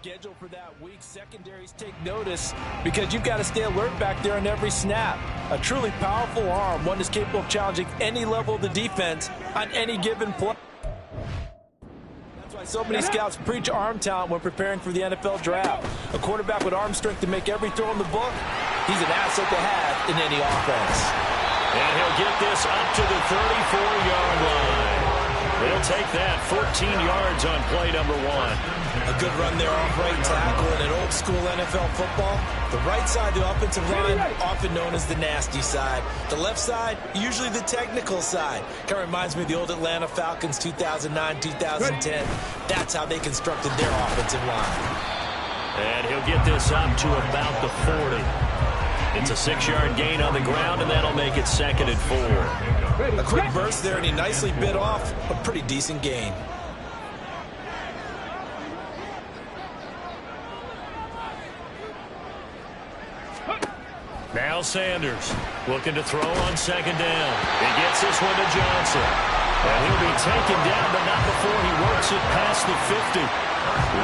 Schedule for that week, secondaries take notice because you've got to stay alert back there on every snap. A truly powerful arm, one that's capable of challenging any level of the defense on any given play. That's why so many scouts preach arm talent when preparing for the NFL draft. A quarterback with arm strength to make every throw in the book, he's an asset to have in any offense. And he'll get this up to the 34-yard line. They'll take that 14 yards on play number 1. A good run there off right tackle in an old-school NFL football. The right side of the offensive line, often known as the nasty side. The left side, usually the technical side. Kind of reminds me of the old Atlanta Falcons 2009-2010. That's how they constructed their offensive line. And he'll get this up to about the 40. It's a 6-yard gain on the ground, and that'll make it 2nd and 4. A quick burst there, and he nicely bit off a pretty decent gain. Now Sanders looking to throw on 2nd down. He gets this one to Johnson. And he'll be taken down, but not before he works it past the 50.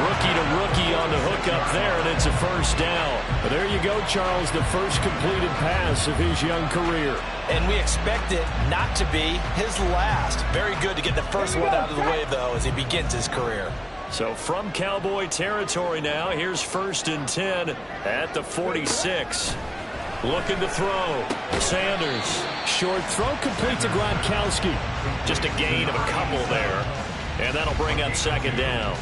Rookie to rookie on the hook up there, and it's a 1st down. But there you go, Charles, the first completed pass of his young career. And we expect it not to be his last. Very good to get the first one out of the way, though, as he begins his career. So from Cowboy territory now, here's 1st and 10 at the 46. Looking to throw. Sanders. Short throw complete to Gronkowski. Just a gain of a couple there. And that'll bring up 2nd down.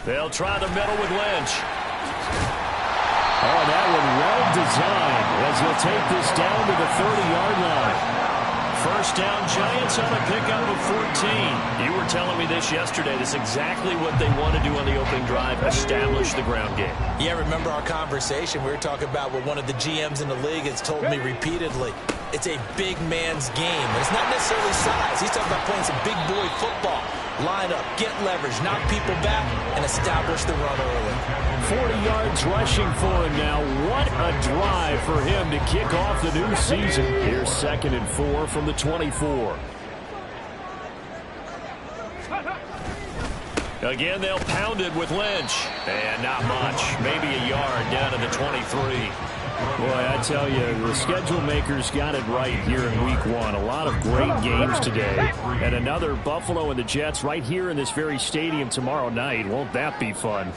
They'll try the middle with Lynch. Oh, that one well designed as he'll take this down to the 30-yard line. 1st down, Giants on a pickup of 14. You were telling me this yesterday. This is exactly what they want to do on the opening drive, establish the ground game. Yeah, remember our conversation? We were talking about what one of the GMs in the league has told me repeatedly. It's a big man's game. It's not necessarily size. He's talking about playing some big boy football. Line up, get leverage, knock people back, and establish the run early. 40 yards rushing for him now. What a drive for him to kick off the new season. Here's 2nd and 4 from the 24. Again, they'll pound it with Lynch. And not much. Maybe a yard down to the 23. Boy, I tell you, the schedule makers got it right here in Week 1. A lot of great games today. And another Buffalo and the Jets right here in this very stadium tomorrow night. Won't that be fun?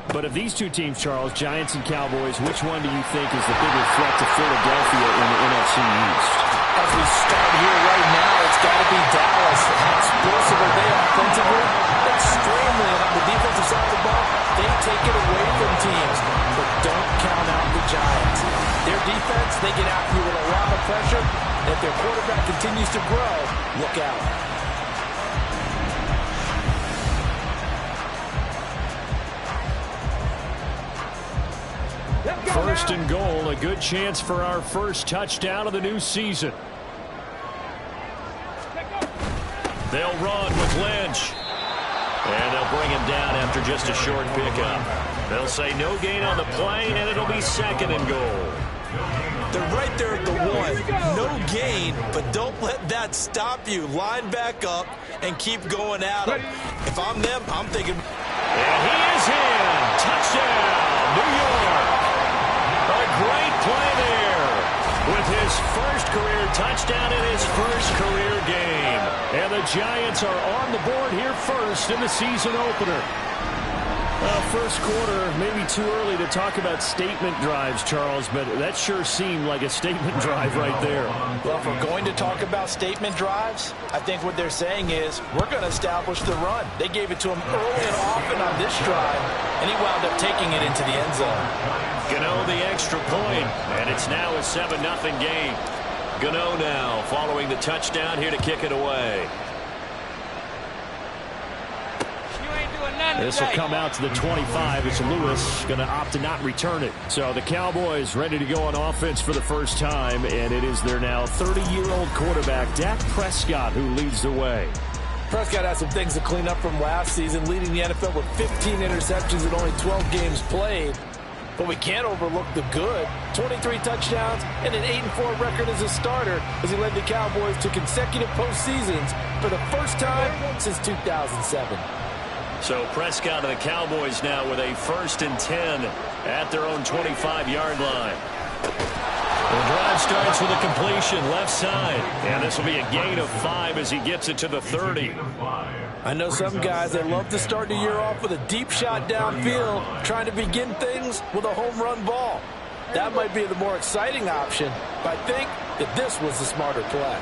But of these two teams, Charles, Giants and Cowboys, which one do you think is the bigger threat to Philadelphia in the NFC East? As we start here right now, it's got to be Dallas. How explosive are they offensively? Extremely. And on the defensive side of the ball, they take it away from teams. But don't count out the Giants. Their defense, they get after you with a lot of pressure. And if their quarterback continues to grow, look out. 1st and goal, a good chance for our first touchdown of the new season. They'll run with Lynch. And they'll bring him down after just a short pickup. They'll say no gain on the play, and it'll be 2nd and goal. They're right there at the 1. No gain, but don't let that stop you. Line back up and keep going at them. If I'm them, I'm thinking. And he is in. Touchdown, New York. A great play there with his first career touchdown in his first career game. And the Giants are on the board here first in the season opener. First quarter, maybe too early to talk about statement drives, Charles, but that sure seemed like a statement drive right there. Well, if we're going to talk about statement drives, I think what they're saying is we're going to establish the run. They gave it to him early and often on this drive, and he wound up taking it into the end zone. Gano the extra point, and it's now a 7-0 game. Gano now following the touchdown here to kick it away. This will come out to the 25 as Lewis going to opt to not return it. So the Cowboys ready to go on offense for the first time, and it is their now 30-year-old quarterback, Dak Prescott, who leads the way. Prescott has some things to clean up from last season, leading the NFL with 15 interceptions in only 12 games played. But we can't overlook the good. 23 touchdowns and an 8-4 record as a starter as he led the Cowboys to consecutive postseasons for the first time since 2007. So Prescott and the Cowboys now with a 1st and 10 at their own 25-yard line. The drive starts with a completion left side. And this will be a gain of 5 as he gets it to the 30. I know some guys, they love to start the year off with a deep shot downfield, trying to begin things with a home run ball. That might be the more exciting option, but I think that this was the smarter play.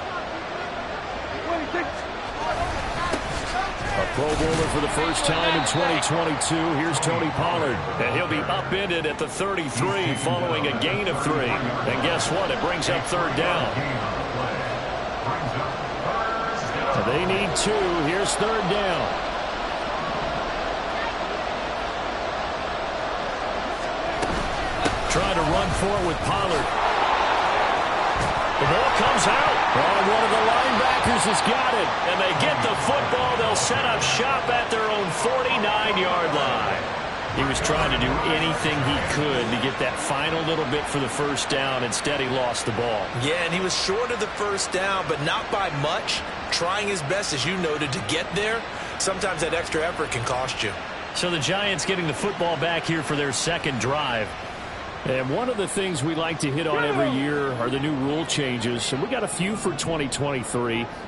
A Pro Bowler for the first time in 2022. Here's Tony Pollard. And he'll be upended at the 33 following a gain of 3. And guess what? It brings up 3rd down. They need 2. Here's 3rd down. Trying to run for it with Pollard. The ball comes out. Oh, one of the linebackers has got it. And they get the football. They'll set up shop at their own 49-yard line. He was trying to do anything he could to get that final little bit for the first down. Instead, he lost the ball. Yeah, and he was short of the first down, but not by much. Trying his best, as you noted, to get there. Sometimes that extra effort can cost you. So the Giants getting the football back here for their 2nd drive. And one of the things we like to hit on every year are the new rule changes. And we got a few for 2023.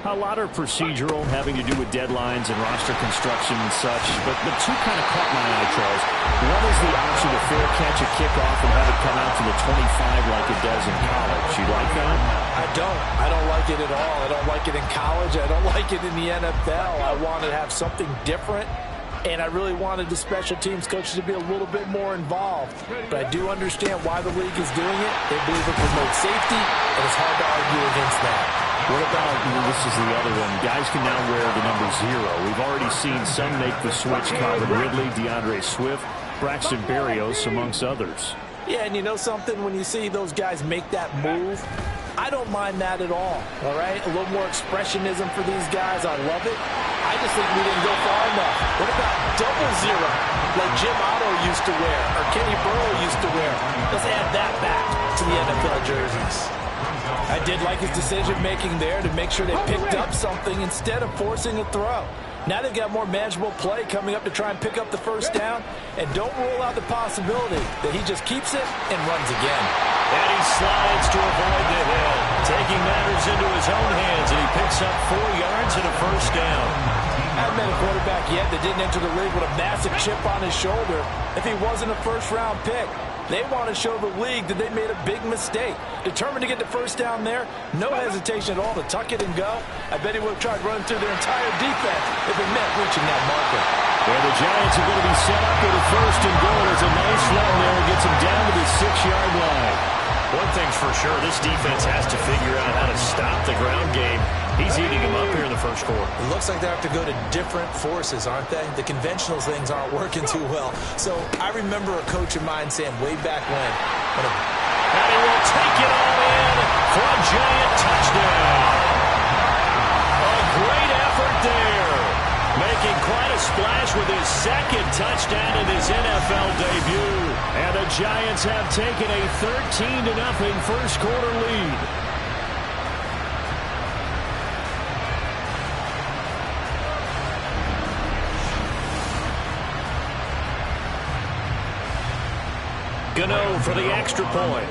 A lot are procedural, having to do with deadlines and roster construction and such. But 2 kind of caught my eye, Charles. One is the option to fair catch a kickoff and have it come out to the 25 like it does in college. You like that? I don't. I don't like it at all. I don't like it in college. I don't like it in the NFL. I want to have something different. And I really wanted the special teams coaches to be a little bit more involved. But I do understand why the league is doing it. They believe it promotes safety, and it's hard to argue against that. What about, this is the other one, guys can now wear the number 0. We've already seen some make the switch, Calvin Ridley, DeAndre Swift, Braxton Berrios, amongst others. Yeah, and you know something? When you see those guys make that move, I don't mind that at all right? A little more expressionism for these guys. I love it. I just think we didn't go far enough. What about double 0 like Jim Otto used to wear or Kenny Burrow used to wear? Let's add that back to the NFL jerseys. I did like his decision-making there to make sure they picked up something instead of forcing a throw. Now they've got more manageable play coming up to try and pick up the first down. And don't rule out the possibility that he just keeps it and runs again. And he slides to avoid the hit, taking matters into his own hands, and he picks up 4 yards and a first down. I haven't met a quarterback yet that didn't enter the league with a massive chip on his shoulder if he wasn't a first-round pick. They want to show the league that they made a big mistake. Determined to get the first down there, no hesitation at all to tuck it and go. I bet he would have tried running through their entire defense if it meant reaching that marker. Well, the Giants are going to be set up with a 1st and goal. There's a nice run there. Gets him down to the 6-yard line. One thing's for sure, this defense has to figure out how to stop the ground game. He's eating them up here in the first quarter. It looks like they have to go to different forces, aren't they? The conventional things aren't working too well. So I remember a coach of mine saying way back when and he will take it all in for a Giant touchdown. A great effort there. Making quite a splash with his 2nd touchdown in his NFL debut. And the Giants have taken a 13-0 first quarter lead. Gano for the extra point.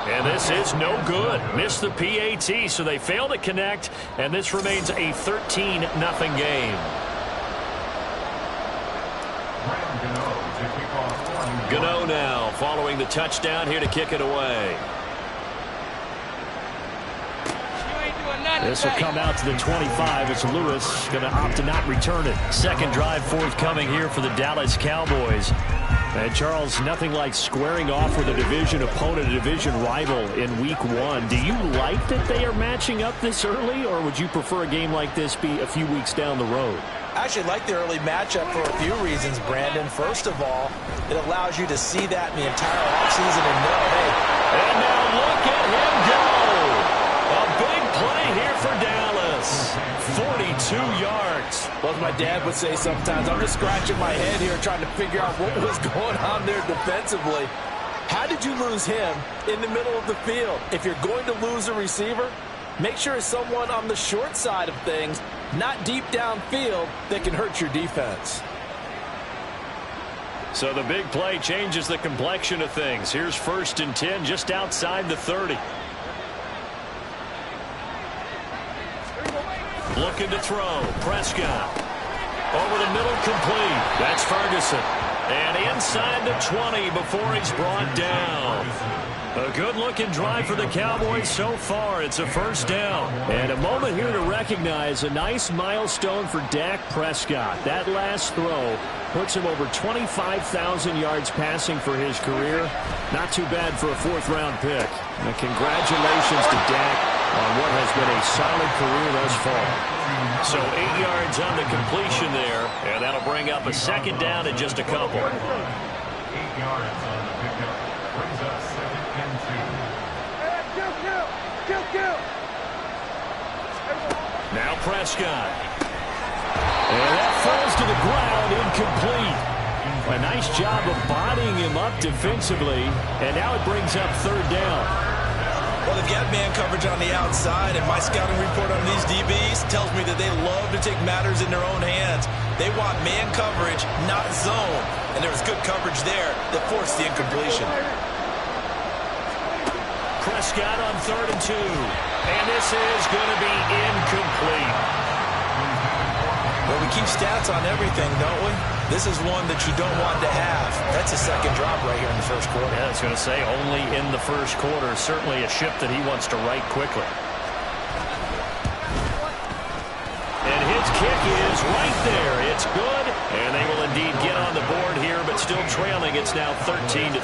And this is no good. Missed the PAT, so they fail to connect, and this remains a 13-0 game. Gano now following the touchdown here to kick it away. This will come out to the 25. It's Lewis going to opt to not return it. 2nd drive forthcoming here for the Dallas Cowboys. And Charles, nothing like squaring off with a division opponent, a division rival in week 1. Do you like that they are matching up this early, or would you prefer a game like this be a few weeks down the road? I actually like the early matchup for a few reasons, Brandon. First of all, it allows you to see that in the entire offseason and know, hey. And now look at him go. A big play here for Dallas. yards. Well, as my dad would say sometimes, I'm just scratching my head here trying to figure out what was going on there defensively. How did you lose him in the middle of the field? If you're going to lose a receiver, make sure it's someone on the short side of things, not deep downfield, that can hurt your defense. So the big play changes the complexion of things. Here's 1st and 10 just outside the 30. Looking to throw. Prescott. Over the middle, complete. That's Ferguson. And inside the 20 before he's brought down. A good-looking drive for the Cowboys so far. It's a 1st down. And a moment here to recognize a nice milestone for Dak Prescott. That last throw puts him over 25,000 yards passing for his career. Not too bad for a 4th-round pick. And congratulations to Dak on what has been a solid career thus far. So 8 yards on the completion there, and that'll bring up a 2nd down in just a couple. 8 yards on the pickup. Brings up 2nd and 2. Now Prescott. And that falls to the ground, incomplete. A nice job of bodying him up defensively, and now it brings up 3rd down. Well, they've got man coverage on the outside, and my scouting report on these DBs tells me that they love to take matters in their own hands. They want man coverage, not zone. And there was good coverage there that forced the incompletion. Prescott on 3rd and 2. And this is going to be incomplete. Well, we keep stats on everything, don't we? This is one that you don't want to have. That's a 2nd drop right here in the 1st quarter. Yeah, I was going to say only in the 1st quarter. Certainly a ship that he wants to right quickly. And his kick is right there. It's good. And they will indeed get on the board here, but still trailing. It's now 13-3.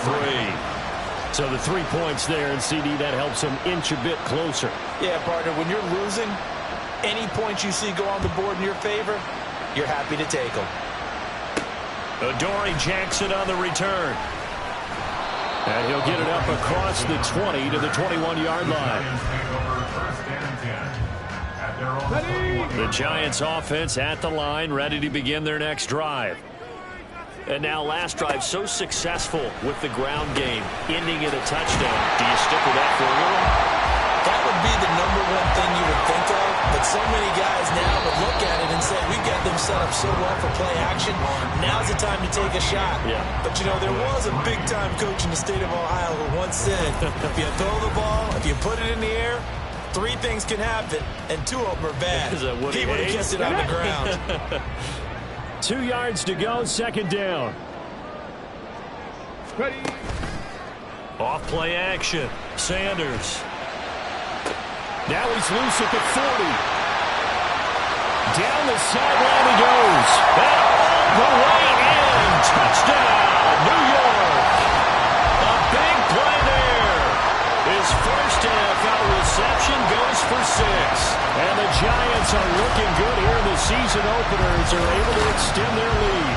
So the 3 points there, and CD, that helps him inch a bit closer. Yeah, partner, when you're losing, any points you see go on the board in your favor, you're happy to take them. Adoree Jackson on the return. And he'll get it up across the 20 to the 21-yard line. The Giants offense at the line, ready to begin their next drive. And now last drive so successful with the ground game, ending in a touchdown. Do you stick with that formula? That would be the #1 thing you would think of, but so many guys now would look at it and say, we've got them set up so well for play action. Now's the time to take a shot. Yeah. But, you know, there was a big-time coach in the state of Ohio who once said, if you throw the ball, if you put it in the air, 3 things can happen, and 2 of them are bad. He would have kept it on the ground. 2 yards to go, 2nd down. Ready. Off play action. Sanders. Now he's loose at the 40. Down the sideline he goes. And all the way in. Touchdown, New York. A big play there. His first NFL reception goes for 6. And the Giants are looking good here in the season opener as they're able to extend their lead.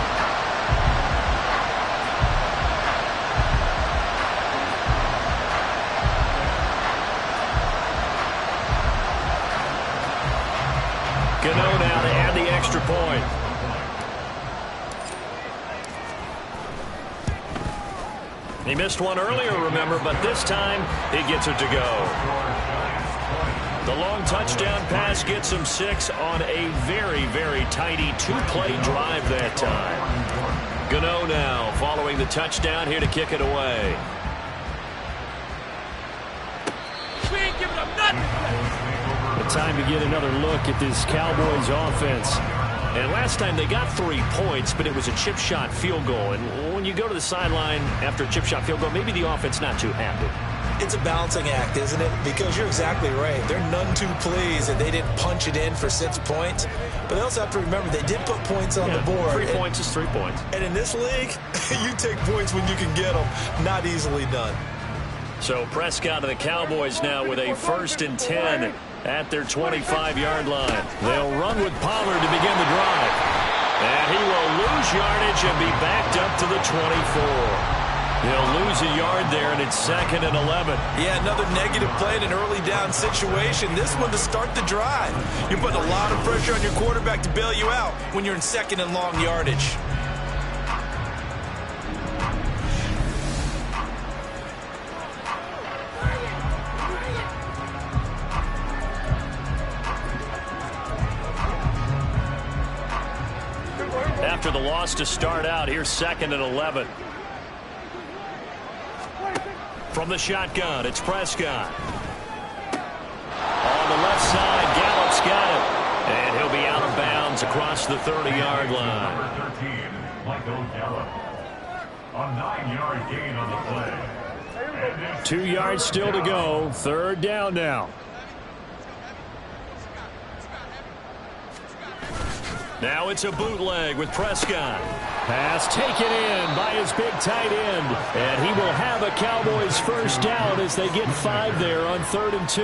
Gano now to add the extra point. He missed one earlier, remember, but this time he gets it to go. The long touchdown pass gets him 6 on a very, very tidy 2-play drive that time. Gano now following the touchdown here to kick it away. We ain't giving up nothing. Time to get another look at this Cowboys offense. And last time they got 3 points, but it was a chip shot field goal. And when you go to the sideline after a chip shot field goal, maybe the offense not too happy. It's a balancing act, isn't it? Because you're exactly right. They're none too pleased that they didn't punch it in for 6 points. But they also have to remember they did put points on the board. 3 points is 3 points. And in this league, you take points when you can get them. Not easily done. So Prescott and the Cowboys now with a 1st and 10 at their 25-yard line. They'll run with Pollard to begin the drive. And he will lose yardage and be backed up to the 24. They'll lose a yard there, and it's 2nd and 11. Yeah, another negative play in an early down situation. This one to start the drive. You're putting a lot of pressure on your quarterback to bail you out when you're in 2nd and long yardage. After the loss to start out, here's 2nd and 11. From the shotgun, it's Prescott. On the left side, Gallup's got it. And he'll be out of bounds across the 30-yard line. Number 13, Michael Gallup. A 9-yard gain on the play. 2 yards still to go. 3rd down now. Now it's a bootleg with Prescott. Pass taken in by his big tight end. And he will have a Cowboys first down as they get 5 there on 3rd and 2.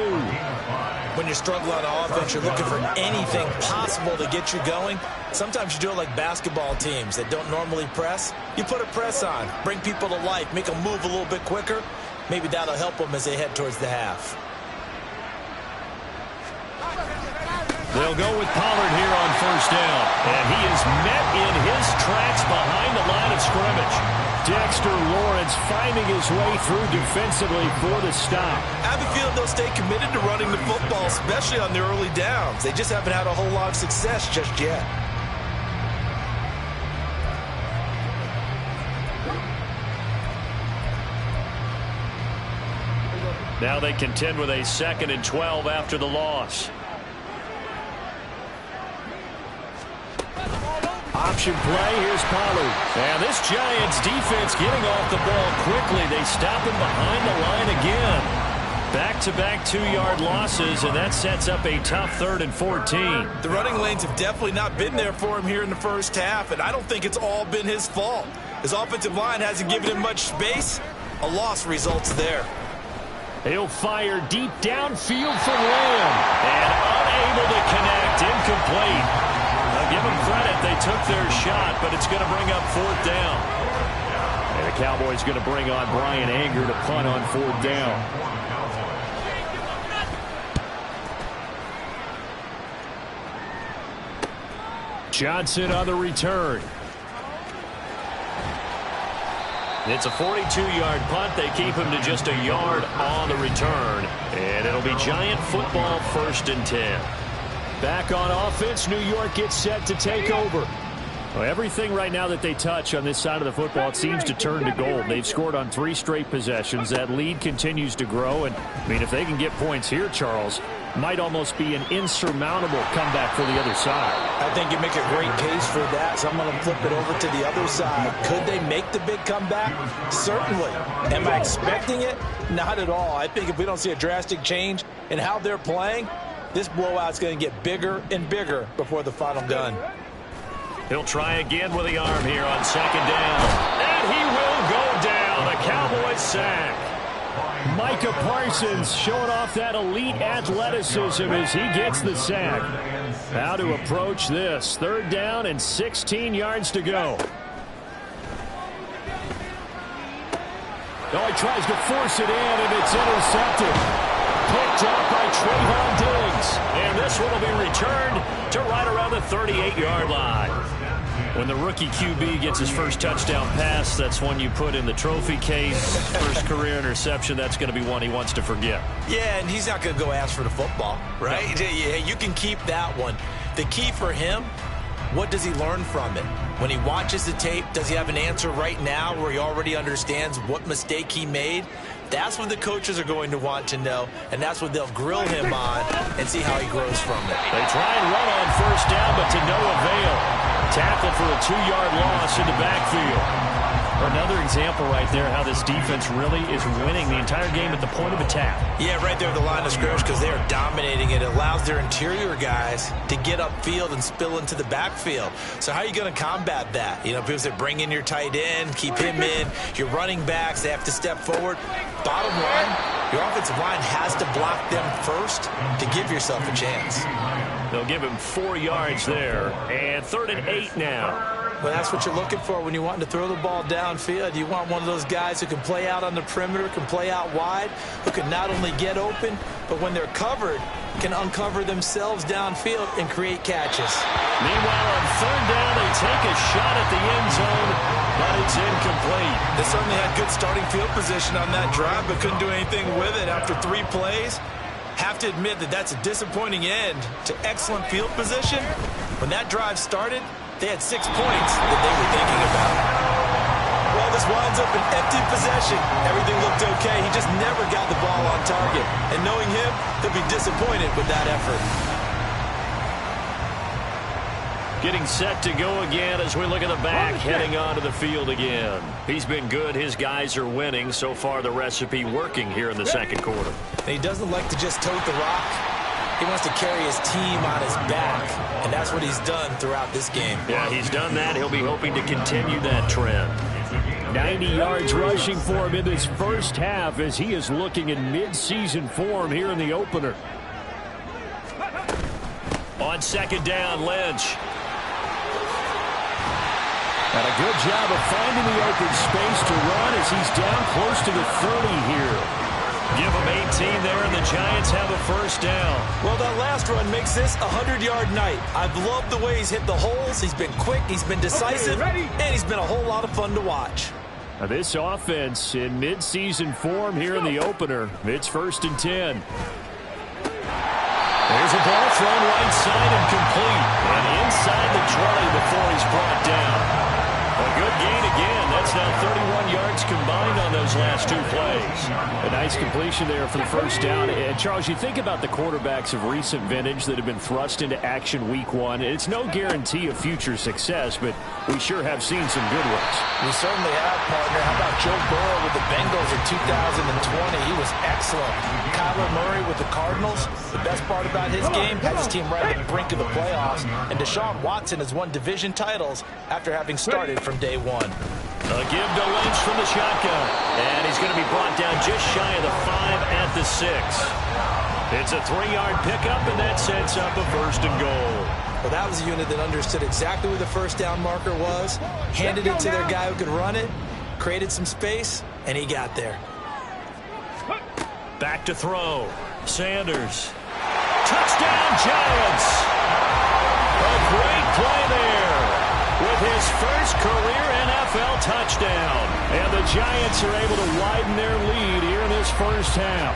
When you're struggling on offense, you're looking for anything possible to get you going. Sometimes you do it like basketball teams that don't normally press. You put a press on, bring people to life, make them move a little bit quicker. Maybe that'll help them as they head towards the half. They'll go with Pollard here on 1st down. And he is met in his tracks behind the line of scrimmage. Dexter Lawrence finding his way through defensively for the stop. I have a feeling they'll stay committed to running the football, especially on their early downs. They just haven't had a whole lot of success just yet. Now they contend with a 2nd and 12 after the loss. Option play, here's Pollard. And this Giants defense getting off the ball quickly. They stop him behind the line again. Back-to-back 2-yard losses, and that sets up a tough 3rd and 14. The running lanes have definitely not been there for him here in the first half, and I don't think it's all been his fault. His offensive line hasn't given him much space. A loss results there. He'll fire deep downfield for Lamb. And unable to connect, incomplete. Give them credit, they took their shot, but it's going to bring up 4th down. And the Cowboys going to bring on Brian Anger to punt on 4th down. Johnson on the return. It's a 42-yard punt. They keep him to just a yard on the return. And it'll be Giant football 1st and 10. Back on offense, New York gets set to take over. Well, everything right now that they touch on this side of the football, it seems to turn to gold. They've scored on 3 straight possessions. That lead continues to grow. And, I mean, if they can get points here, Charles, might almost be an insurmountable comeback for the other side. I think you make a great case for that, so I'm going to flip it over to the other side. Could they make the big comeback? Certainly. Am I expecting it? Not at all. I think if we don't see a drastic change in how they're playing, this blowout's going to get bigger and bigger before the final gun. He'll try again with the arm here on 2nd down. And he will go down. A Cowboys sack. Micah Parsons showing off that elite athleticism as he gets the sack. How to approach this. 3rd down and 16 yards to go. Oh, he tries to force it in, and it's intercepted. Picked up by Trayvon Diggs. And this one will be returned to right around the 38-yard line. When the rookie QB gets his first touchdown pass, that's one you put in the trophy case. First career interception, that's going to be one he wants to forget. Yeah, and he's not going to go ask for the football, right? No. Yeah, you can keep that one. The key for him, what does he learn from it? When he watches the tape, does he have an answer right now where he already understands what mistake he made? That's what the coaches are going to want to know, and that's what they'll grill him on and see how he grows from it. They try and run on 1st down, but to no avail. Tackle for a 2-yard loss in the backfield. Another example right there how this defense really is winning the entire game at the point of attack. Yeah, right there at the line of scrimmage because they are dominating it. It allows their interior guys to get upfield and spill into the backfield. So how are you going to combat that? You know, people say bring in your tight end, keep him in. Your running backs, they have to step forward. Bottom line, your offensive line has to block them first to give yourself a chance. They'll give him 4 yards there. And 3rd and 8 now. Well, that's what you're looking for when you want to throw the ball downfield. You want one of those guys who can play out on the perimeter, can play out wide, who can not only get open, but when they're covered, can uncover themselves downfield and create catches. Meanwhile, on third down, they take a shot at the end zone, but it's incomplete. They certainly had good starting field position on that drive, but couldn't do anything with it after 3 plays. Have to admit that that's a disappointing end to excellent field position. When that drive started, they had 6 points that they were thinking about. Well, this winds up an empty possession. Everything looked okay. He just never got the ball on target. And knowing him, he'll be disappointed with that effort. Getting set to go again as we look at the back, heading onto the field again. He's been good. His guys are winning. So far, the recipe working here in the second quarter. He doesn't like to just tote the rock. He wants to carry his team on his back, and that's what he's done throughout this game. Yeah, he's done that. He'll be hoping to continue that trend. 90 yards rushing for him in this first half as he is looking in mid-season form here in the opener. On second down, Lynch. And a good job of finding the open space to run as he's down close to the 30 here. Give him 18 there, and the Giants have a first down. Well, that last run makes this a 100-yard night. I've loved the way he's hit the holes. He's been quick, he's been decisive, and he's been a whole lot of fun to watch. Now this offense in mid-season form here in the opener. It's 1st and 10. There's a ball thrown right side and complete. And inside the 20 before he's brought down. A good gain again. That's now 31 yards combined on those last 2 plays. A nice completion there for the first down. And Charles, you think about the quarterbacks of recent vintage that have been thrust into action week 1. It's no guarantee of future success, but we sure have seen some good ones. We certainly have, partner. How about Joe Burrow with the Bengals in 2020? He was excellent. Kyler Murray with the Cardinals. The best part about his game, has his team right at the brink of the playoffs. And Deshaun Watson has won division titles after having started from day 1. A give to Lynch from the shotgun. And he's going to be brought down just shy of the 5 at the 6. It's a 3-yard pickup, and that sets up a 1st and goal. Well, that was a unit that understood exactly where the first down marker was, handed it to their guy who could run it, created some space, and he got there. Back to throw. Sanders. Touchdown, Giants! A great play there with his first career NFL touchdown. And the Giants are able to widen their lead here in this first half.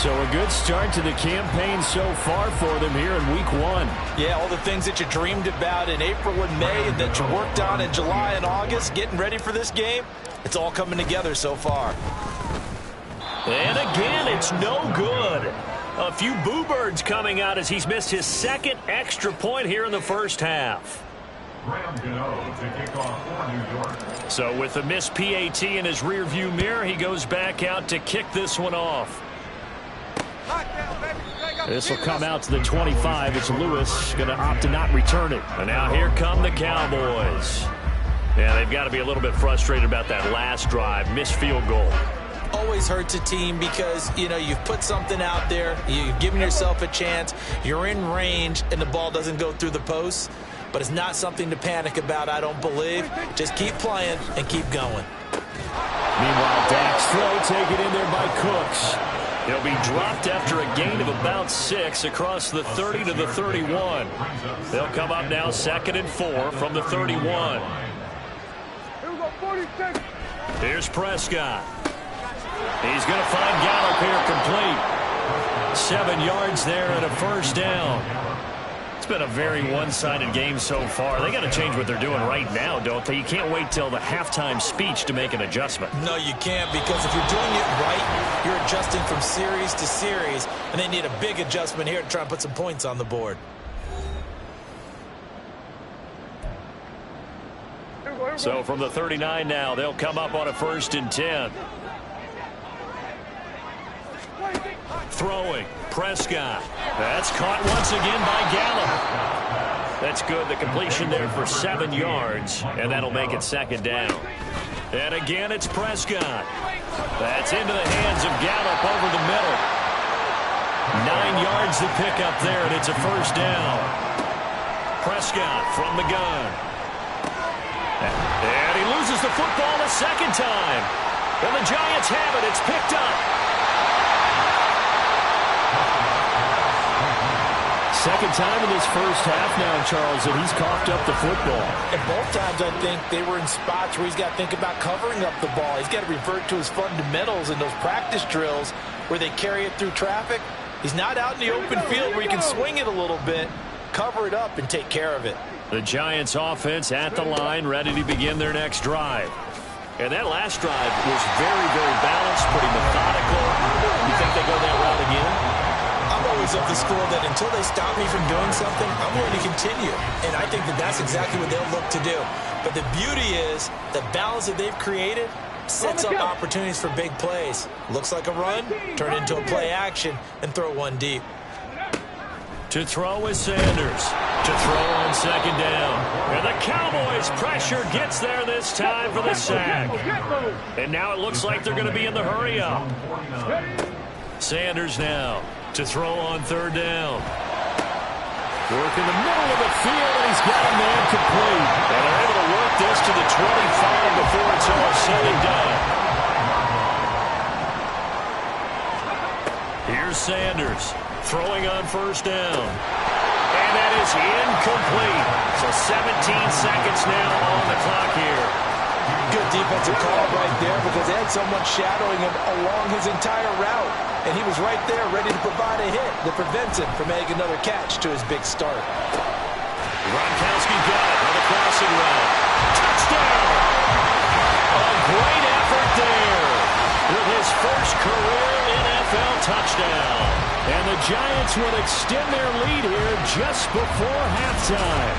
So a good start to the campaign so far for them here in week 1. Yeah, all the things that you dreamed about in April and May and that you worked on in July and August, getting ready for this game, it's all coming together so far. And again, it's no good. A few boo birds coming out as he's missed his 2nd extra point here in the first half. So with the missed PAT in his rearview mirror, he goes back out to kick this one off. This will come out to the 25. It's Lewis going to opt to not return it. And now here come the Cowboys. Yeah, they've got to be a little bit frustrated about that last drive. Missed field goal. Always hurts a team because, you know, you've put something out there. You've given yourself a chance. You're in range, and the ball doesn't go through the posts. But it's not something to panic about, I don't believe. Just keep playing and keep going. Meanwhile, Dak's throw taken in there by Cooks. He'll be dropped after a gain of about 6 across the 30 to the 31. They'll come up now 2nd and 4 from the 31. Here's Prescott. He's going to find Gallup here complete. 7 yards there and a first down. It's been a very one-sided game so far. They got to change what they're doing right now, don't they? You can't wait till the halftime speech to make an adjustment. No, you can't, because if you're doing it right, you're adjusting from series to series, and they need a big adjustment here to try and put some points on the board. So from the 39 now, they'll come up on a 1st and 10. Throwing. Prescott. That's caught once again by Gallup. That's good. The completion there for 7 yards, and that'll make it 2nd down. And again, it's Prescott. That's into the hands of Gallup over the middle. 9 yards to pick up there, and it's a first down. Prescott from the gun. And he loses the football the second time. And the Giants have it. It's picked up. Second time in this first half now, Charles, that he's coughed up the football. And both times, I think, they were in spots where he's got to think about covering up the ball. He's got to revert to his fundamentals in those practice drills where they carry it through traffic. He's not out in the open field where he can swing it a little bit, cover it up, and take care of it. The Giants offense at the line, ready to begin their next drive. And that last drive was very, very balanced, pretty methodical. You think they go that route again? I'm always of the school that until they stop me from doing something, I'm going to continue. And I think that that's exactly what they'll look to do. But the beauty is the balance that they've created sets up opportunities for big plays. Looks like a run, turn it into a play action, and throw one deep. To throw is Sanders. To throw on second down. And the Cowboys' pressure gets there this time for the sack. And now it looks like they're going to be in the hurry-up. Sanders now to throw on third down. Work in the middle of the field, and he's got a man complete. And they're able to work this to the 25 before it's all said and done. Here's Sanders throwing on first down. And that is incomplete. So 17 seconds now on the clock here. Good defensive call right there because they had someone shadowing him along his entire route. And he was right there ready to provide a hit that prevents him from making another catch to his big start. Gronkowski got it on the crossing route. Touchdown! A great effort there with his first career NFL touchdown. And the Giants will extend their lead here just before halftime.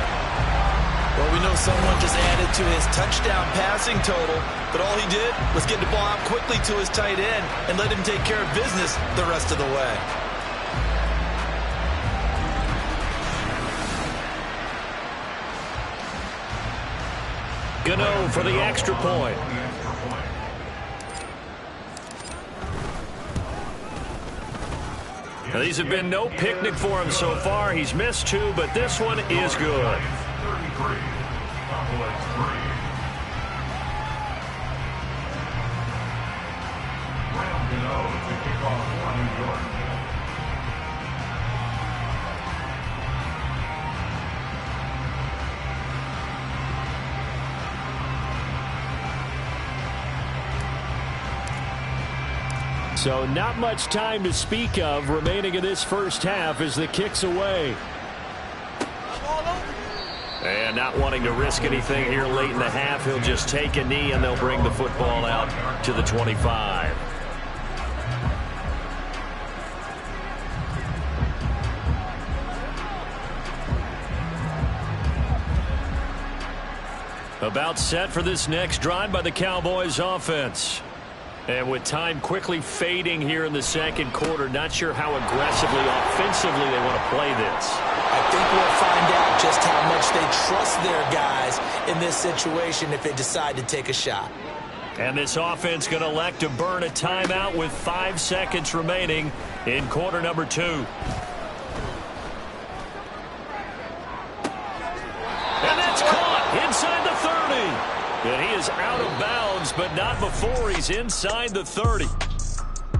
Well, we know someone just added to his touchdown passing total, but all he did was get the ball out quickly to his tight end and let him take care of business the rest of the way. Gano for the extra point. Now, these have been no picnic for him so far. He's missed two, but this one is good. 33. Cowboys 3. Graham Gano to kick off for New York. So not much time to speak of remaining in this first half as the kick's away. And not wanting to risk anything here late in the half, he'll just take a knee and they'll bring the football out to the 25. About set for this next drive by the Cowboys offense. And with time quickly fading here in the second quarter, not sure how aggressively, offensively they want to play this. I think we'll find out just how much they trust their guys in this situation if they decide to take a shot. And this offense going to elect to burn a timeout with 5 seconds remaining in quarter number 2. And that's caught inside the 30. And he is out of bounds, but not before he's inside the 30.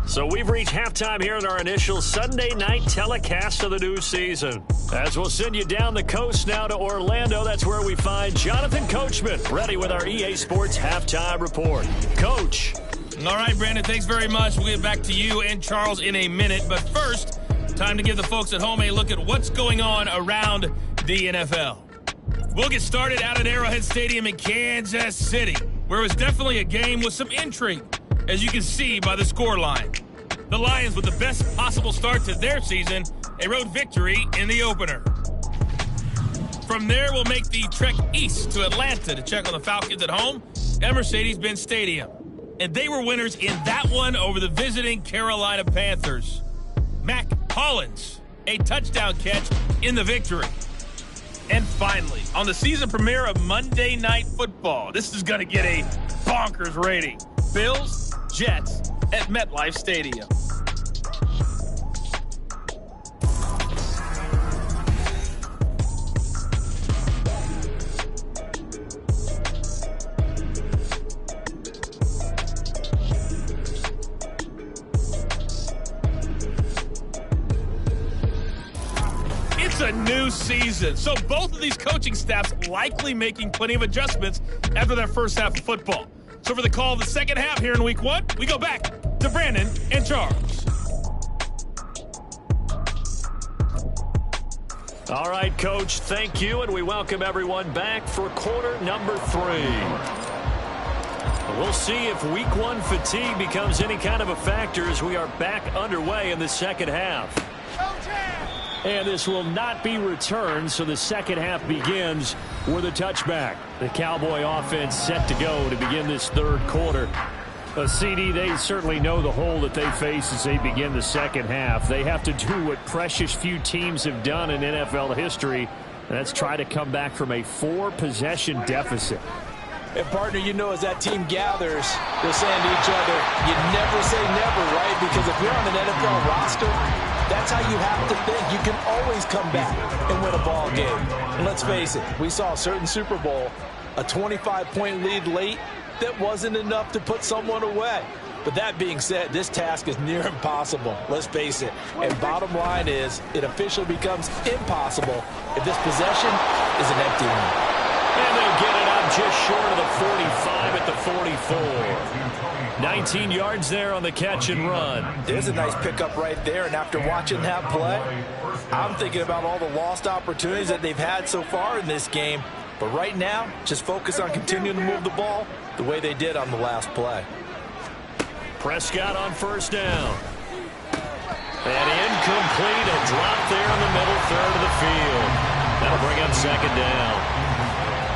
So we've reached halftime here in our initial Sunday night telecast of the new season. As we'll send you down the coast now to Orlando, that's where we find Jonathan Coachman, ready with our EA Sports halftime report. Coach. All right, Brandon, thanks very much. We'll get back to you and Charles in a minute. But first, time to give the folks at home a look at what's going on around the NFL. We'll get started out at Arrowhead Stadium in Kansas City, where it was definitely a game with some intrigue, as you can see by the scoreline. The Lions with the best possible start to their season, a road victory in the opener. From there, we'll make the trek east to Atlanta to check on the Falcons at home at Mercedes-Benz Stadium. And they were winners in that one over the visiting Carolina Panthers. Mac Hollins, a touchdown catch in the victory. And finally, on the season premiere of Monday Night Football, this is going to get a bonkers rating. Bills, Jets at MetLife Stadium. season. So both of these coaching staffs likely making plenty of adjustments after that first half of football. So for the call of the second half here in week 1, we go back to Brandon and Charles. All right, Coach, thank you, and we welcome everyone back for quarter number 3. We'll see if week 1 fatigue becomes any kind of a factor as we are back underway in the second half. And this will not be returned, so the second half begins with a touchback. The Cowboy offense set to go to begin this third quarter. CD, they certainly know the hole that they face as they begin the second half. They have to do what precious few teams have done in NFL history, and that's try to come back from a 4-possession deficit. And, partner, you know, as that team gathers, they're saying to each other, you never say never, right? Because if you're on an NFL roster, that's how you have to think. You can always come back and win a ball game. And let's face it, we saw a certain Super Bowl, a 25-point lead late, that wasn't enough to put someone away. But that being said, this task is near impossible. Let's face it. And bottom line is, it officially becomes impossible if this possession is an empty one. And they'll get it up just short of the 45 at the 44. 19 yards there on the catch and run. There's a nice pickup right there. And after watching that play, I'm thinking about all the lost opportunities that they've had so far in this game. But right now, just focus on continuing to move the ball the way they did on the last play. Prescott on first down. And incomplete, a drop there in the middle third of the field. That'll bring up second down.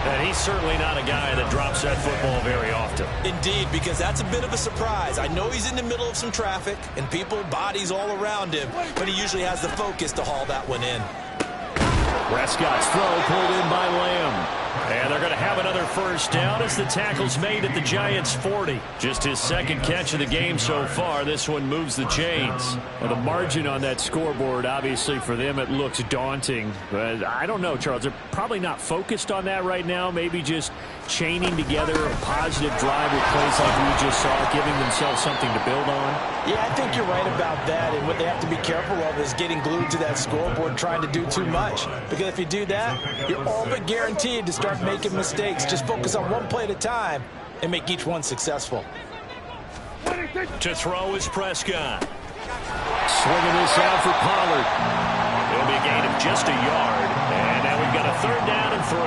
And he's certainly not a guy that drops that football very often. Indeed, because that's a bit of a surprise. I know he's in the middle of some traffic and people, bodies all around him, but he usually has the focus to haul that one in. Prescott's throw pulled in by Lamb. And they're going to have another first down as the tackle's made at the Giants' 40. Just his second catch of the game so far. This one moves the chains. Well, the margin on that scoreboard, obviously for them, it looks daunting. But I don't know, Charles. They're probably not focused on that right now. Maybe just chaining together a positive drive with plays like we just saw, giving themselves something to build on. Yeah, I think you're right about that. And what they have to be careful of is getting glued to that scoreboard trying to do too much. Because if you do that, you're all but guaranteed to start making mistakes. Just focus on one play at a time and make each one successful. To throw is Prescott. Swinging this out for Pollard. It'll be a gain of just a yard. And now we've got a third down and 3.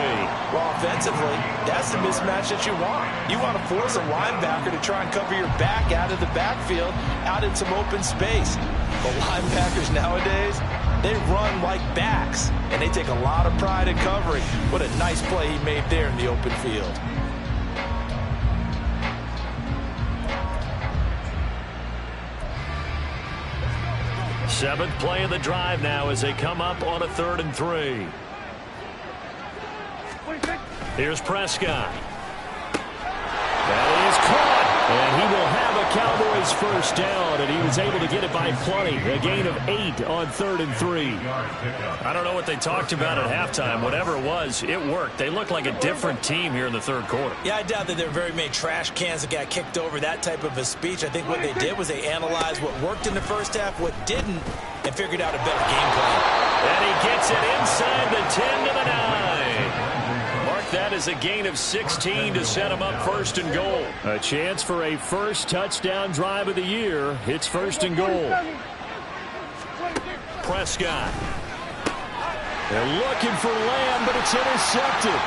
Well, offensively, that's the mismatch that you want. You want to force a linebacker to try and cover your back out of the backfield, out in some open space. But linebackers nowadays, they run like backs, and they take a lot of pride in covering. What a nice play he made there in the open field. Seventh play of the drive now as they come up on a 3rd and 3. Here's Prescott. That is caught. And he will have a Cowboys first down, and he was able to get it by plenty. A gain of 8 on 3rd and 3. I don't know what they talked about at halftime. Whatever it was, it worked. They look like a different team here in the third quarter. Yeah, I doubt that there are very many trash cans that got kicked over, that type of a speech. I think what they did was they analyzed what worked in the first half, what didn't, and figured out a better game plan. And he gets it inside the 10 to the 9. That is a gain of 16 to set him up 1st and goal. A chance for a first touchdown drive of the year. It's 1st and goal. Prescott. They're looking for Lamb, but it's intercepted.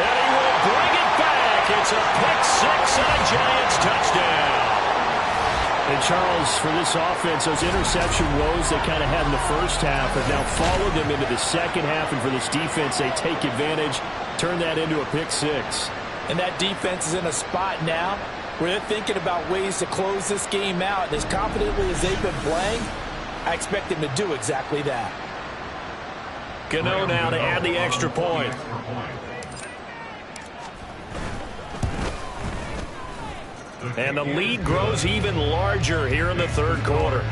And he will bring it back. It's a pick 6 and a Giants touchdown. And Charles, for this offense, those interception woes they kind of had in the first half have now followed them into the second half. And for this defense, they take advantage, turn that into a pick 6. And that defense is in a spot now where they're thinking about ways to close this game out. And as confidently as they've been playing, I expect them to do exactly that. Gano now to add the extra point. And the lead grows even larger here in the third quarter.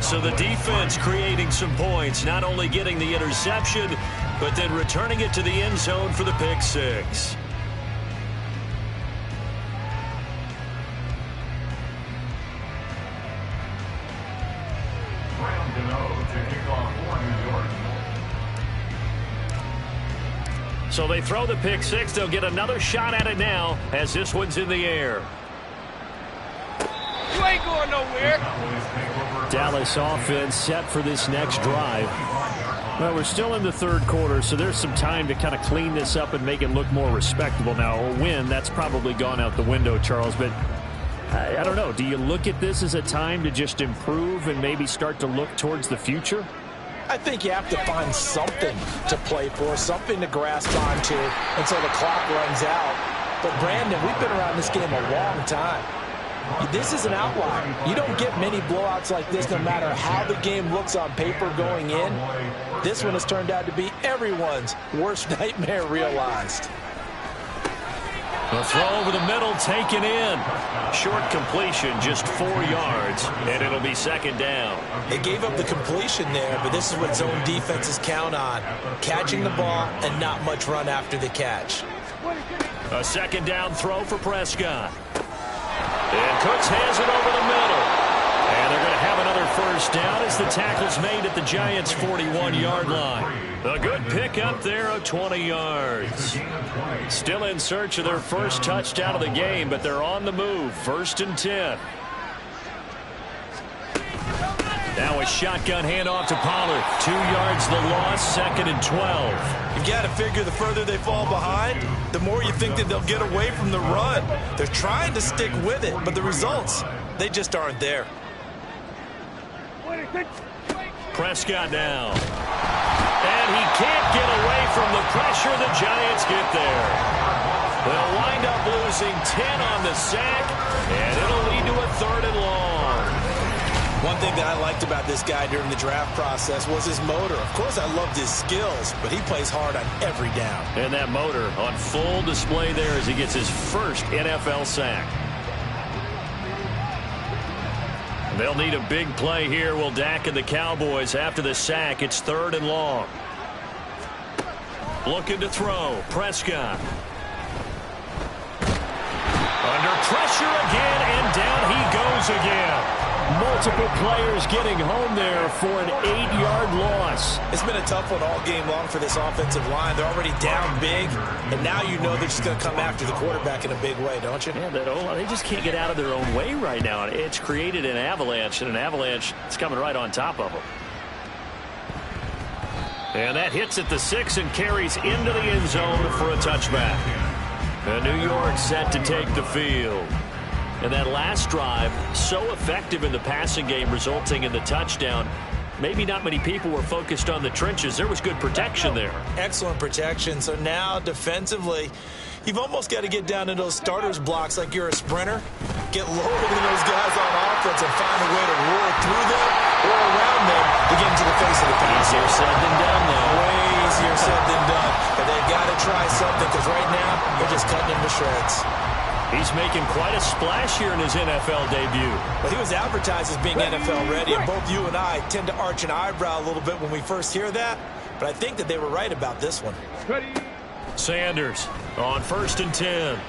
So the defense creating some points, not only getting the interception, but then returning it to the end zone for the pick 6. to kick off for New York. So they throw the pick six. They'll get another shot at it now as this one's in the air. You ain't going nowhere. Dallas offense set for this next drive. Well, we're still in the third quarter, so there's some time to kind of clean this up and make it look more respectable. Now, a win, that's probably gone out the window, Charles, but I don't know. Do you look at this as a time to just improve and maybe start to look towards the future? I think you have to find something to play for, something to grasp onto until the clock runs out. But, Brandon, we've been around this game a long time. This is an outlier. You don't get many blowouts like this no matter how the game looks on paper going in. This one has turned out to be everyone's worst nightmare realized. A throw over the middle, taken in. Short completion, just 4 yards, and it'll be second down. They gave up the completion there, but this is what zone defenses count on. Catching the ball and not much run after the catch. A second down throw for Prescott. And Cooks has it over the middle. And they're going to have another first down as the tackle's made at the Giants' 41-yard line. A good pickup there of 20 yards. Still in search of their first touchdown of the game, but they're on the move. 1st and 10. Now a shotgun handoff to Pollard. 2 yards the loss, 2nd and 12. You've got to figure the further they fall behind, the more you think that they'll get away from the run. They're trying to stick with it, but the results, they just aren't there. Prescott now. And he can't get away from the pressure. The Giants get there. They'll wind up losing 10 on the sack, and it'll lead to a 3rd and long. One thing that I liked about this guy during the draft process was his motor. Of course, I loved his skills, but he plays hard on every down. And that motor on full display there as he gets his first NFL sack. They'll need a big play here, will Dak and the Cowboys. After the sack, it's 3rd and long. Looking to throw. Prescott. Under pressure again, and down he goes again. Multiple players getting home there for an 8-yard loss. It's been a tough one all game long for this offensive line. They're already down big, and now you know they're just going to come after the quarterback in a big way, don't you? Yeah, they just can't get out of their own way right now. It's created an avalanche, and an avalanche is coming right on top of them. And that hits at the 6 and carries into the end zone for a touchback. And New York set to take the field. And that last drive, so effective in the passing game, resulting in the touchdown. Maybe not many people were focused on the trenches. There was good protection there. Excellent protection. So now, defensively, you've almost got to get down to those starters blocks like you're a sprinter. Get lower than those guys on offense and find a way to roar through them or around them to get into the face of the pass. Easier said than done, though. Way easier said than done. But they've got to try something because right now, they're just cutting him to shreds. He's making quite a splash here in his NFL debut. Well, he was advertised as being NFL ready, and both you and I tend to arch an eyebrow a little bit when we first hear that, but I think that they were right about this one. Sanders on 1st and 10.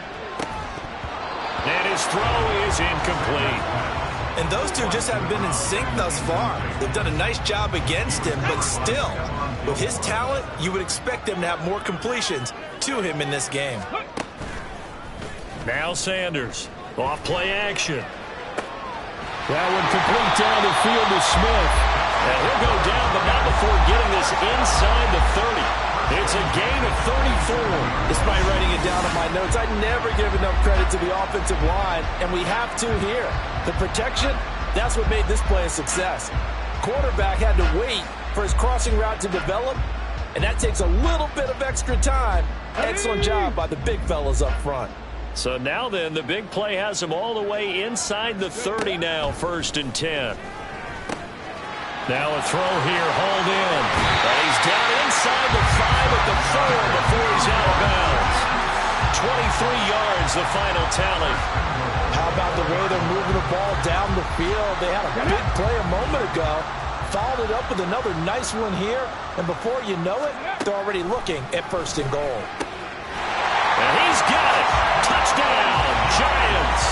And his throw is incomplete. And those two just haven't been in sync thus far. They've done a nice job against him, but still, with his talent, you would expect them to have more completions to him in this game. Now Sanders, off play action. That one complete down the field to Smith. And he'll go down, but not before getting this inside the 30. It's a gain of 34. Despite writing it down on my notes, I never give enough credit to the offensive line, and we have to here. The protection, that's what made this play a success. Quarterback had to wait for his crossing route to develop, and that takes a little bit of extra time. Excellent job by the big fellas up front. So now then, the big play has him all the way inside the 30 now, 1st and 10. Now a throw here, hauled in. And he's down inside the 5 at the 4 before he's out of bounds. 23 yards, the final tally. How about the way they're moving the ball down the field? They had a big play a moment ago. Followed it up with another nice one here. And before you know it, they're already looking at 1st and goal. And he's got it. Touchdown, Giants.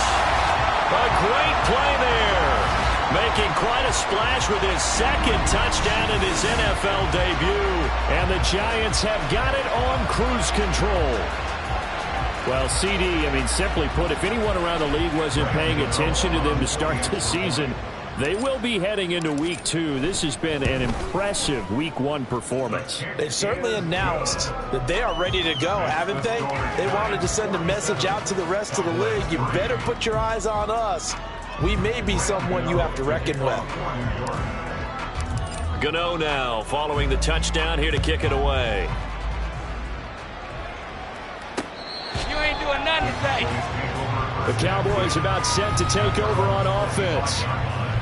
A great play there. making quite a splash with his second touchdown in his NFL debut. And the Giants have got it on cruise control. Well, CD, simply put, if anyone around the league wasn't paying attention to them to start the season, they will be heading into Week 2. This has been an impressive Week 1 performance. They've certainly announced that they are ready to go, haven't they? They wanted to send a message out to the rest of the league. You better put your eyes on us. We may be someone you have to reckon with. Gano now, following the touchdown, here to kick it away. You ain't doing nothing today. The Cowboys about set to take over on offense.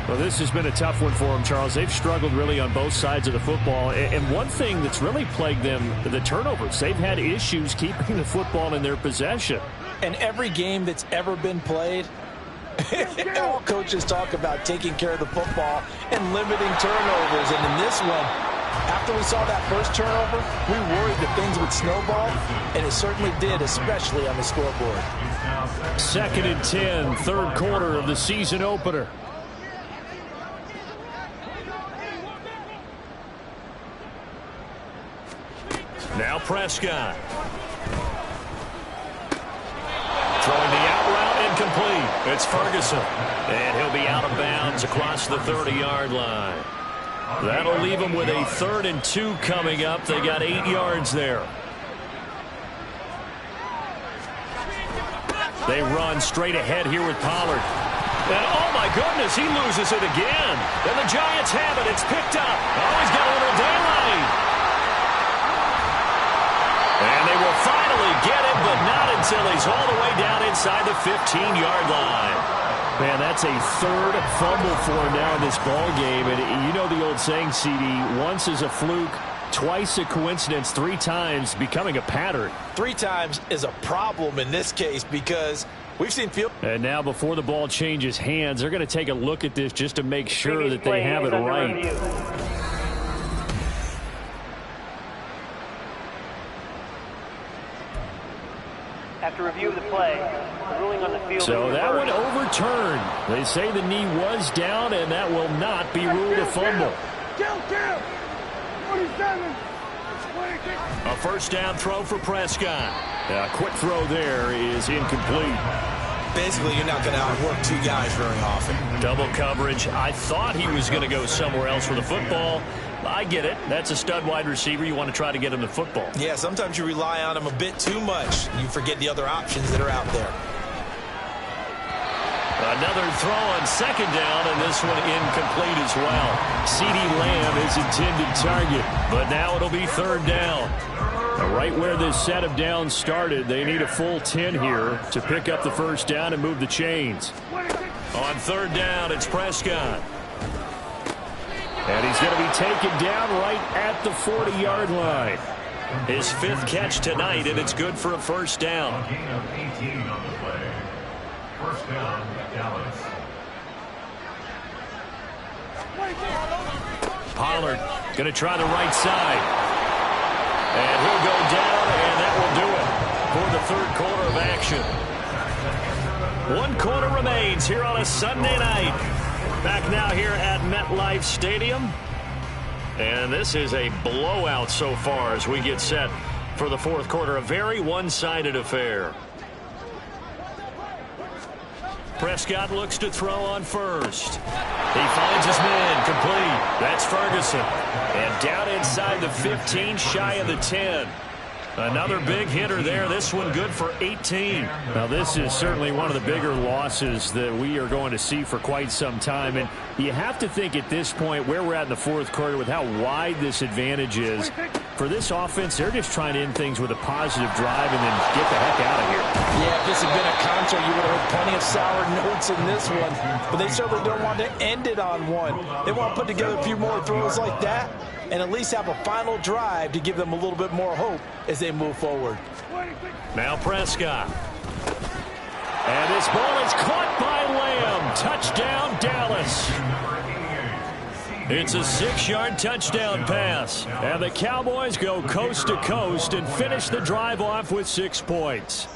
Well, this has been a tough one for them, Charles. They've struggled really on both sides of the football. And one thing that's really plagued them, the turnovers. They've had issues keeping the football in their possession. And every game that's ever been played, all coaches talk about taking care of the football and limiting turnovers. And in this one, after we saw that first turnover, we worried that things would snowball, and it certainly did, especially on the scoreboard. 2nd and 10, third quarter of the season opener. Now Prescott. Throwing the out route incomplete. It's Ferguson. And he'll be out of bounds across the 30-yard line. That'll leave them with a 3rd and 2 coming up. They got 8 yards there. They run straight ahead here with Pollard. And oh my goodness, he loses it again. And the Giants have it. It's picked up. Oh, he's got a little daylight. And they will finally get it, but not until he's all the way down inside the 15-yard line. Man, that's a 3rd fumble for him now in this ball game. And you know the old saying, CD, once is a fluke, twice a coincidence, 3 times becoming a pattern. 3 times is a problem in this case because we've seen field. And now before the ball changes hands, they're going to take a look at this just to make sure that they have it right. After review of the play, the ruling on the field. So that one overturned. They say the knee was down, and that will not be ruled a fumble. A first down throw for Prescott. A quick throw there is incomplete. Basically, you're not going to outwork 2 guys very often. Double coverage. I thought he was going to go somewhere else with the football. I get it. That's a stud wide receiver. You want to try to get him the football. Yeah, sometimes you rely on him a bit too much. You forget the other options that are out there. Another throw on 2nd down, and this one incomplete as well. CeeDee Lamb is intended target, but now it'll be 3rd down. Right where this set of downs started, they need a full 10 here to pick up the first down and move the chains. On 3rd down, it's Prescott. And he's going to be taken down right at the 40-yard line. His 5th catch tonight, and it's good for a first down. Gain of 18 on the play. First down, Dallas. Pollard going to try the right side. And he'll go down, and that will do it for the 3rd quarter of action. 1 quarter remains here on a Sunday night. Back now here at MetLife Stadium. And this is a blowout so far as we get set for the 4th quarter. A very one-sided affair. Prescott looks to throw on first. He finds his man complete. That's Ferguson. And down inside the 15, shy of the 10. Another big hitter there. This one good for 18. Now, this is certainly one of the bigger losses that we are going to see for quite some time. And you have to think at this point where we're at in the 4th quarter with how wide this advantage is. For this offense, they're just trying to end things with a positive drive and then get the heck out of here. Yeah, if this had been a concert, you would have heard plenty of sour notes in this one. But they certainly don't want to end it on one. They want to put together a few more throws like that and at least have a final drive to give them a little bit more hope as they move forward. Now Prescott. And this ball is caught by Lamb. Touchdown, Dallas. It's a 6-yard touchdown pass. And the Cowboys go coast to coast and finish the drive off with 6 points.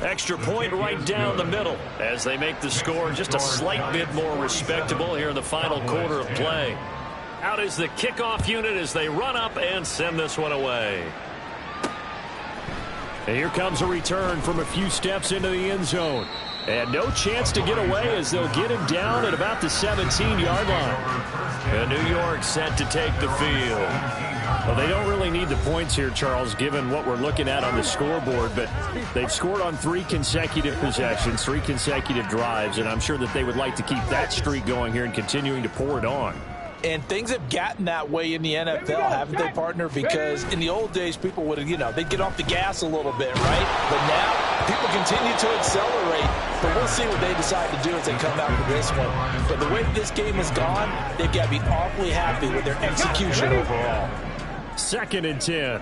Extra point right down the middle as they make the score just a slight bit more respectable here in the final quarter of play. Out is the kickoff unit as they run up and send this one away. And here comes a return from a few steps into the end zone. And no chance to get away as they'll get him down at about the 17-yard line. And New York set to take the field. Well, they don't really need the points here, Charles, given what we're looking at on the scoreboard. But they've scored on 3 consecutive possessions, 3 consecutive drives. And I'm sure that they would like to keep that streak going here and continuing to pour it on. And things have gotten that way in the NFL, haven't they, partner? Because in the old days, people would have, they'd get off the gas a little bit, right? But now, people continue to accelerate. But we'll see what they decide to do as they come out for this one. But the way this game has gone, they've got to be awfully happy with their execution overall. 2nd and 10.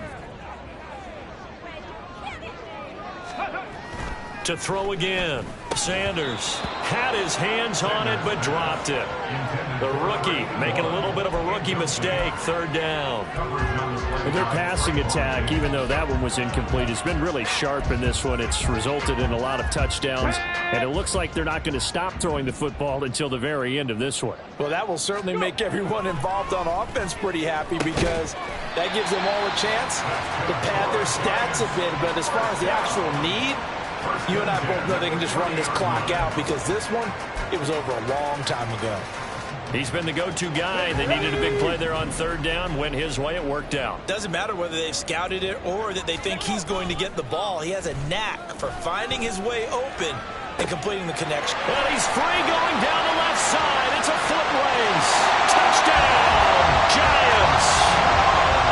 To throw again. Sanders had his hands on it, but dropped it. The rookie making a little bit of a rookie mistake. 3rd down. Their passing attack, even though that one was incomplete, has been really sharp in this one. It's resulted in a lot of touchdowns, and it looks like they're not going to stop throwing the football until the very end of this one. Well, that will certainly make everyone involved on offense pretty happy because that gives them all a chance to pad their stats a bit. But as far as the actual need, you and I both know they can just run this clock out because this one, it was over a long time ago. He's been the go-to guy. They needed a big play there on 3rd down. Went his way. It worked out. Doesn't matter whether they've scouted it or that they think he's going to get the ball. He has a knack for finding his way open and completing the connection. Well, he's free going down the left side. It's a foot race. Touchdown, Giants.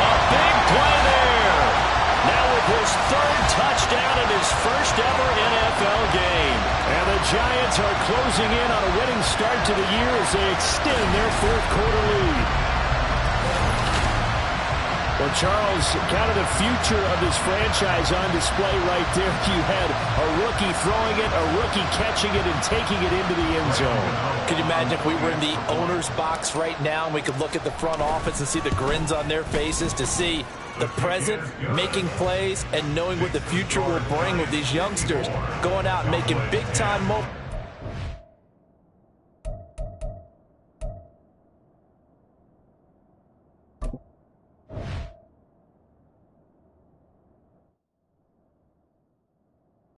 A big play there. Now with his 3rd touchdown in his first ever NFL game. And the Giants are closing in on a winning start to the year as they extend their 4th quarter lead. Well, Charles, kind of the future of this franchise on display right there. You had a rookie throwing it, a rookie catching it, and taking it into the end zone. Could you imagine if we were in the owner's box right now and we could look at the front office and see the grins on their faces, to see the present making plays and knowing what the future will bring with these youngsters going out and making big-time moments.